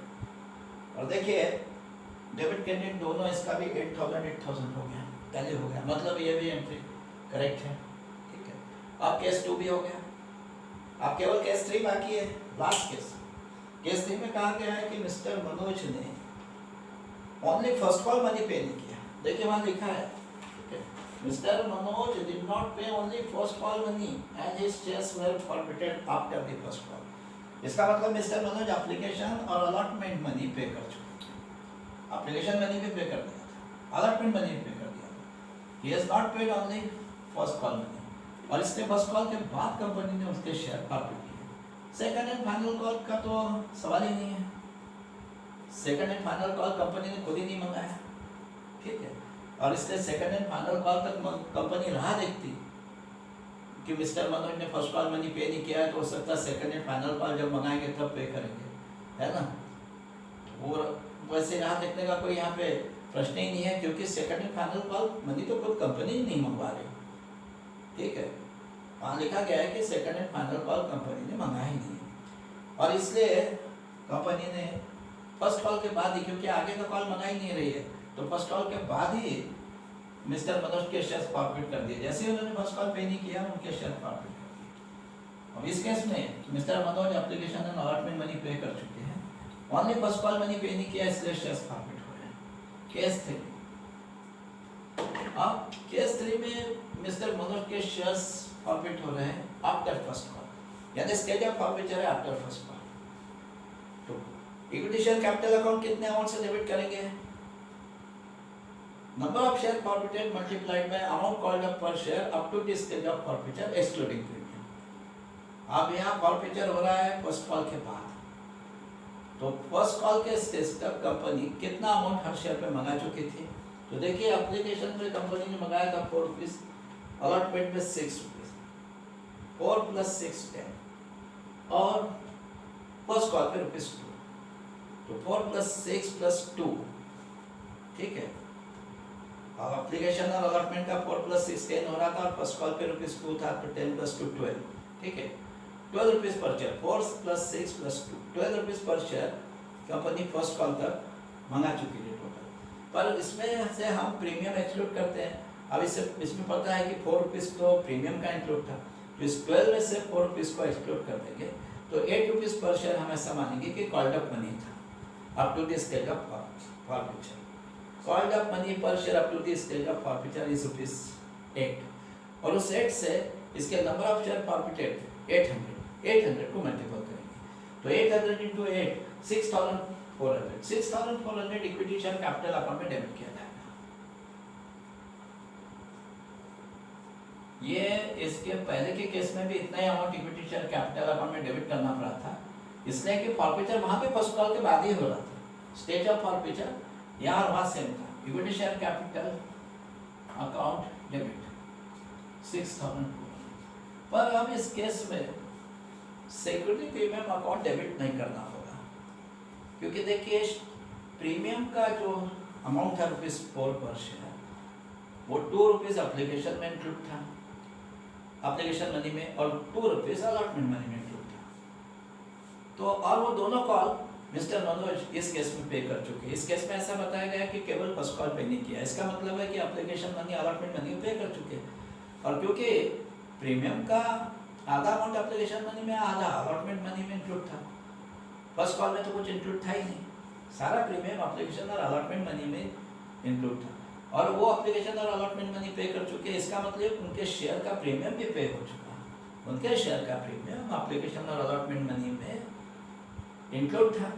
और देखिए डेबिट क्रेडिट दोनों इसका भी 8000 हो गया, पहले हो गया, मतलब ये भी एंट्री करेक्ट है। ठीक है, अब केस 2 भी हो गया। अब केवल केस 3 बाकी है, लास्ट केस। केस 3 में कहा गया है कि मिस्टर मनोज ने ओनली फर्स्ट कॉल मनी पे नहीं किया। देखिए वहां लिखा है मिस्टर मनोज डिड नॉट पे only first call money and his shares were forfeited after the first call. इसका मतलब मिस्टर मनोज एप्लीकेशन और अलॉटमेंट मनी पे कर चुके हैं। एप्लीकेशन मनी भी पे कर दिया था, अलॉटमेंट मनी भी पे कर दिया था। He has not paid only first call money, और इसके फर्स्ट कॉल के बाद कंपनी ने उसके शेयर फॉरफिट किए। सेकंड एंड फाइनल कॉल का तो सवाल ही नहीं है, second and final call company ने खुद ही नहीं मंगाया। ठीक है, और इसलिए सेकंड एंड फाइनल कॉल तक कंपनी राह देखती कि मिस्टर मनोज ने फर्स्ट कॉल मनी पे नहीं किया है, तो हो सकता है सेकंड एंड फाइनल कॉल जब मंगाएंगे तब पे करेंगे, है ना। और वैसे राह देखने का कोई यहाँ पे प्रश्न ही नहीं है, क्योंकि second and final call money तो खुद कंपनी ही नहीं मंगवा रही। ठीक है, वहाँ लिखा गया है कि second and final call company ने मंगाया ही नहीं, और इसलिए कंपनी ने फर्स्ट कॉल के बाद ही, क्योंकि आगे का कॉल मंगा ही नहीं रही है, तो फर्स्ट कॉल के बाद ही मिस्टर मनोज के शेयर फॉरफिट कर दिए। जैसे ही उन्होंने फर्स्ट कॉल पे नहीं किया, उनके शेयर फॉरफिट कर दिए। अब इस केस में mister Manoj application and allotment money पे कर चुके हैं, ओनली फर्स्ट कॉल मनी पे नहीं किया, इसलिए शेयर फॉरफिट हो रहे हैं। केस 3। अब केस 3 में मिस्टर मनोज के शेयर्स फॉरफिट हो रहे हैं आफ्टर फर्स्ट कॉल, यानी स्टेज ऑफ फॉरफिचर है आफ्टर फर्स्ट कॉल। तो इक्विटी शेयर कैपिटल अकाउंट कितने अमाउंट से डेबिट करेंगे? Number of share forfeited multiplied by amount called up per share up to the stage of forfeiture excluding premium. अब यहाँ फॉरफिचर हो रहा है फर्स्ट कॉल के बाद, तो फर्स्ट कॉल के स्टेज तक कंपनी कितना अमाउंट हर शेयर पे मंगा चुकी थी? तो देखिए एप्लीकेशन में कंपनी ने मंगाया था 4 रुपीज, अलॉटमेंट में 6 रुपीज, 4 + 6 10, और फर्स्ट कॉल पे ₹2, तो 4 + 6 + 2, ठीक है, अब एप्लीकेशन और अलॉटमेंट का 4 + 6 10 हो रहा था और फर्स्ट कॉल पे ₹2 था, तो 10 + 2 12, ठीक है, ₹12 पर शेयर, 4 + 6 + 2, ₹12 पर शेयर कंपनी फर्स्ट कॉल तक मंगा चुकी है टोटल। पर इसमें से हम प्रीमियम एक्सक्लूड करते हैं। अब इसमें पता है कि ₹4 तो प्रीमियम का इंक्लूड था, तो इस 12 में से ₹4 को एक्सक्लूड कर देंगे, तो ₹8 पर शेयर हम ऐसा मानेंगे कि कॉल्ड अप मनी था up to the stage of forfeiture. Called up money per share up to the stage of forfeiture is ₹8, और उस 8 से इसके नंबर ऑफ शेयर फॉरफीटेड 800 को मल्टीपल करेंगे, तो 800 × 8 6,400 इक्विटी शेयर कैपिटल अकाउंट में डेबिट किया जाएगा। ये इसके पहले के केस में भी इतना ही amount equity share capital account में डेबिट करना पड़ा था, इसलिए कि फॉरफीचर वहां पे फर्स्ट कॉल के बाद ही हो रहा था। स्टेज ऑफ फॉरफीचर यहाँ और वहाँ सेम था। Equity share capital account debit 6,400, पर हम इस केस में सिक्योरिटी प्रीमियम अकाउंट डेबिट नहीं करना होगा, क्योंकि देखिए प्रीमियम का जो अमाउंट है ₹4 पर शेयर, वो ₹2 एप्लीकेशन में इंक्लूड था, एप्लीकेशन मनी में, और ₹2 अलॉटमेंट मनी में इंक्लूड था। तो और वो दोनों कॉल मिस्टर मनोज इस केस में पे कर चुके हैं। इस केस में ऐसा बताया गया कि केवल फर्स्ट कॉल पे नहीं किया, इसका मतलब है कि एप्लीकेशन मनी अलॉटमेंट मनी पे कर चुके हैं। और क्योंकि प्रीमियम का आधा अमाउंट एप्लीकेशन मनी में, आधा अलॉटमेंट मनी में इंक्लूड था, फर्स्ट कॉल में तो कुछ इंक्लूड था ही नहीं, सारा प्रीमियम एप्लीकेशन और अलॉटमेंट मनी में इंक्लूड था, और वो एप्लीकेशन और अलॉटमेंट मनी पे कर चुके हैं। इसका मतलब उनके शेयर का प्रीमियम भी पे हो चुका है, उनके शेयर का प्रीमियम एप्लीकेशन और अलॉटमेंट मनी में इंक्लूड था,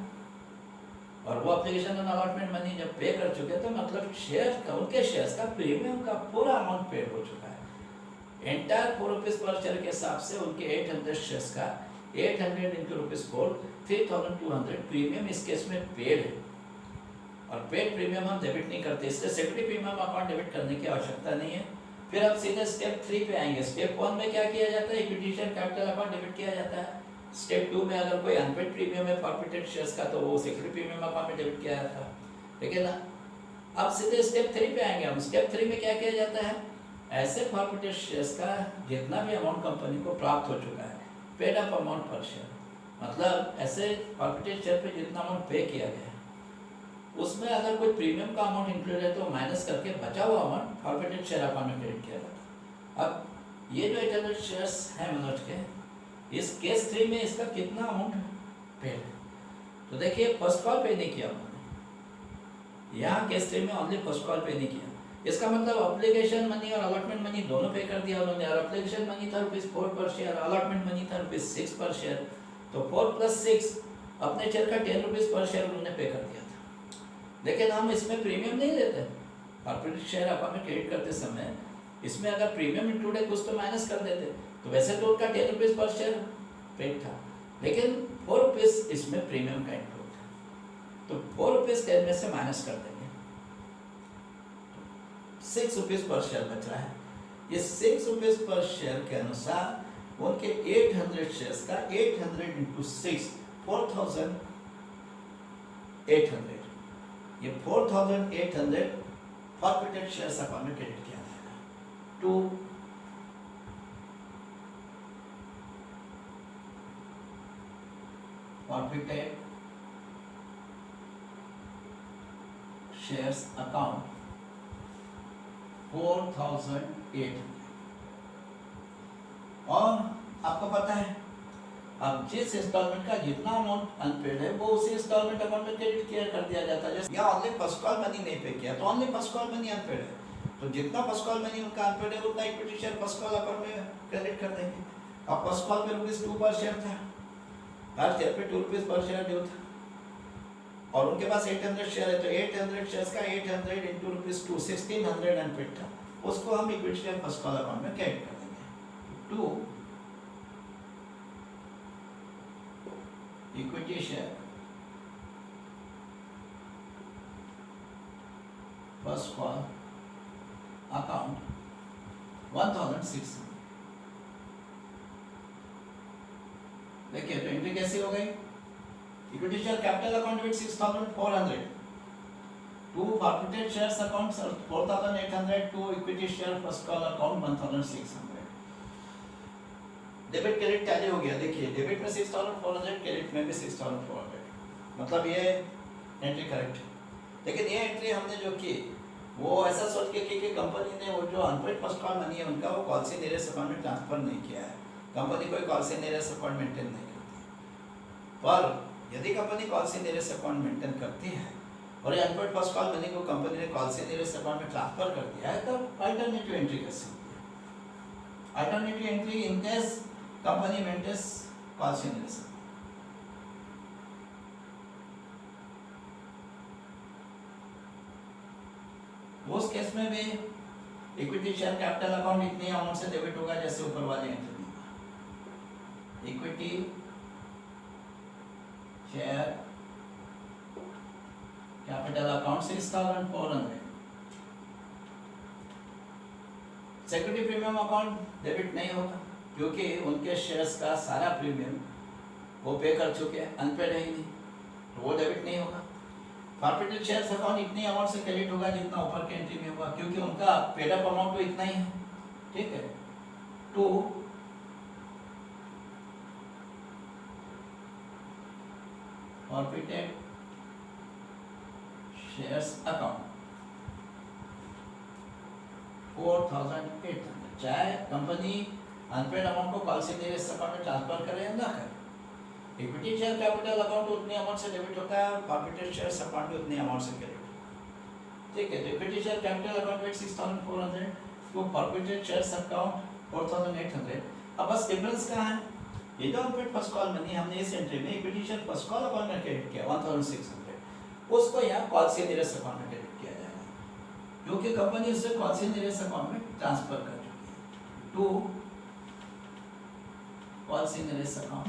और वो एप्लीकेशन और अलॉटमेंट मनी जब पे कर चुके तो मतलब शेयर का, उनके शेयर्स का प्रीमियम का पूरा अमाउंट पेड हो चुका है। एंटायर ₹4 पर शेयर के हिसाब से उनके 800 शेयर्स का 800 × ₹4 3,200 प्रीमियम इस केस में पेड है, और पेड प्रीमियम हम डेबिट नहीं करते, इसलिए सिक्योरिटी प्रीमियम अकाउंट डेबिट करने की आवश्यकता नहीं है। फिर अब सीधे स्टेप 3 पे आएंगे। स्टेप 1 में क्या किया जाता है, equity share capital account debit किया जाता है। स्टेप 2 में अगर कोई अनपेड प्रीमियम है फॉरफीटेड शेयर्स का, तो वो सिक्योरिटी प्रीमियम अकाउंट में डेबिट किया जाता है, ठीक है ना। अब सीधे स्टेप 3 पे आएंगे हम। स्टेप 3 में क्या किया जाता है, ऐसे फॉरफीटेड शेयर्स का जितना भी अमाउंट कंपनी को प्राप्त हो चुका है, पेड अप अमाउंट पर शेयर, मतलब ऐसे फॉरफीटेड शेयर पे जितना अमाउंट पे किया गया है, उसमें अगर कोई प्रीमियम का अमाउंट इंक्लूड है तो माइनस करके बचा हुआ अमाउंट फॉरफीटेड शेयर अकाउंट में क्रेडिट किया जाता है। अब ये जो 800 शेयर्स हैं मनोज के, इस केस 3 में इसका कितना अमाउंट पेड है, तो देखिए फर्स्ट कॉल पे नहीं किया उन्होंने, यहाँ केस 3 में ओनली फर्स्ट कॉल पे नहीं किया। इसका मतलब एप्लीकेशन मनी और अलॉटमेंट मनी दोनों पे कर दिया उन्होंने, और एप्लीकेशन मनी था ₹4 पर शेयर, अलॉटमेंट मनी था ₹6 पर शेयर, तो 4 + 6 अपने शेयर का ₹10 पर शेयर उन्होंने पे कर दिया था। लेकिन हम इसमें प्रीमियम नहीं लेते, कॉर्पोरेट शेयर अकाउंट में क्रेडिट करते समय इसमें अगर प्रीमियम इंक्लूड है कुछ तो माइनस कर देते, तो वैसे तो उनका ₹10 पर शेयर पेड था, लेकिन ₹4 इसमें प्रीमियम का इंक्लूड था, तो ₹4 10 में से माइनस कर देंगे, ₹6 पर शेयर बच रहा है। ये ₹6 पर शेयर के अनुसार उनके 800 शेयर्स का 800 × 6 4,800, ये 4,800 फॉरफीटेड शेयर्स अकाउंट में क्रेडिट किया जाएगा टू फॉरफीटेड शेयर्स अकाउंट 4,800। और आपको पता है अब जिस इंस्टॉलमेंट का जितना अमाउंट अनपेड है वो उसी इंस्टॉलमेंट अकाउंट में क्रेडिट किया कर दिया जाता है। जैसे यहाँ ओनली फर्स्ट कॉल मनी नहीं पे किया, तो only first call money unpaid है, तो जितना फर्स्ट कॉल मनी उनका अनपेड है उतना equity share first call account में क्रेडिट कर देंगे। अब फर्स्ट कॉल पे ₹2 पर शेयर था, हर शेयर पे ₹2 पर शेयर ड्यू था, और उनके पास 800 शेयर है, तो 800 शेयर्स का 800 × ₹2 1600 अनपेड था, उसको हम equity share first call account में क्रेडिट कर देंगे to equity share first call account 1,600। देखिए तो एंट्री कैसी हो गई, equity share capital account debit 6,400, 2 forfeited shares account 4,800, 2 equity share first call account 1,600. Debit credit tally हो गया। देखिए डेबिट में 6,400, क्रेडिट में भी 6,400, मतलब ये एंट्री करेक्ट है। लेकिन ये एंट्री हमने जो की वो ऐसा सोच के कि कंपनी ने वो जो अनपेड फर्स्ट कॉल मनी है उनका वो कॉल सी नियरेस्ट अकाउंट में ट्रांसफर नहीं किया है। कंपनी कोई call in arrears account maintain नहीं करती, पर यदि company call in arrears account maintain करती है और ये अनपेड फर्स्ट कॉल मनी को कंपनी ने कॉल सी नियरेस्ट अकाउंट में ट्रांसफर कर दिया है, तो अल्टरनेटिव एंट्री कर सकती है। Alternative entry in case company maintains call in arrears. उस केस में भी इक्विटी शेयर कैपिटल अकाउंट इतनी अमाउंट से डेबिट होगा जैसे ऊपर वाले एंट्री में। Equity share capital account 6,400। Security premium account debit नहीं होगा क्योंकि उनके शेयर्स का सारा प्रीमियम वो पे कर चुके हैं, अनपेड है ही नहीं, तो वो डेबिट नहीं होगा। फॉरफिटेड शेयर्स अकाउंट इतनी अमाउंट से क्रेडिट होगा जितना ऊपर के एंट्री में होगा क्योंकि उनका पेड अप अमाउंट तो इतना ही है, ठीक है। 2 फॉरफिटेड शेयर्स अकाउंट 4,800, चाहे कंपनी अनपेड अमाउंट को कॉल से नियरेस्ट अकाउंट में ट्रांसफर करे या ना करे। इक्विटी शेयर कैपिटल अकाउंट उतनी अमाउंट से डेबिट होता है और फॉरफिटेड शेयर्स अकाउंट भी उतनी अमाउंट से क्रेडिट होता है, ठीक है। तो इक्विटी शेयर कैपिटल अकाउंट में 6,400, तो फॉरफिटेड शेयर्स अकाउंट 4,800। अब बस डिफरेंस कहाँ है? ये जो अनपेड फर्स्ट कॉल मनी हमने इस एंट्री में equity share first call account में क्रेडिट किया 1,600, उसको यहाँ कॉल से नियरेस्ट अकाउंट में क्रेडिट किया जाएगा क्योंकि कंपनी उससे कॉल से नियरेस्ट अकाउंट में ट्रांसफर कर चुकी है। 2 कॉल से नियरेस्ट अकाउंट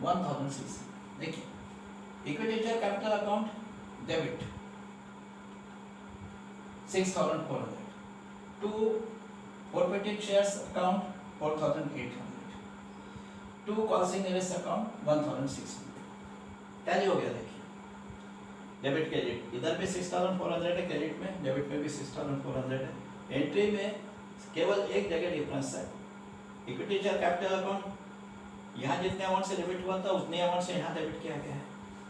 1,600। देखिए equity share capital account debit 6,400, 2 forfeited shares account 4,800, 2 call से नियरेस्ट अकाउंट 1,600। टैली हो गया। देखिए डेबिट क्रेडिट इधर भी 6,400 है, क्रेडिट में डेबिट में भी 6,400 है। एंट्री में केवल एक जगह डिफरेंस है, इक्विटी शेयर कैपिटल अकाउंट यहाँ जितने अमाउंट से डेबिट हुआ था उतने अमाउंट से यहाँ डेबिट किया गया है।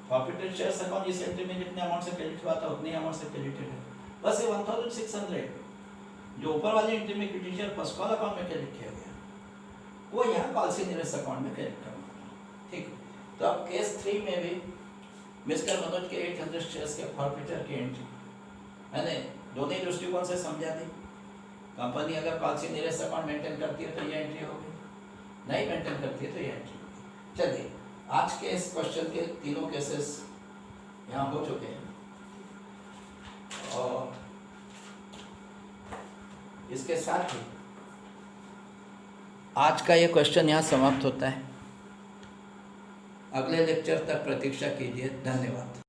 फॉरफिटेड शेयर्स अकाउंट इस एंट्री में जितने अमाउंट से क्रेडिट हुआ था उतने अमाउंट से क्रेडिटेड है। बस ये 1,600 जो ऊपर वाले एंट्री में equity share first call account में क्रेडिट किया गया वो यहाँ कॉल से नियरेस्ट अकाउंट में क्रेडिट करना, ठीक। तो अब केस 3 में भी मिस्टर मनोज के 800 शेयर्स के फॉरफिटर की एंट्री मैंने दोनों ही दृष्टिकोण से समझा दी। कंपनी अगर कॉल से नियरेस्ट अकाउंट मेंटेन करती है तो ये एंट्री होगी, नहीं मेंटेन करती है तो ये एंट्री होगी। चलिए आज के इस क्वेश्चन के तीनों केसेस यहाँ हो चुके हैं और इसके साथ ही आज का ये क्वेश्चन यहाँ समाप्त होता है। अगले लेक्चर तक प्रतीक्षा कीजिए। धन्यवाद।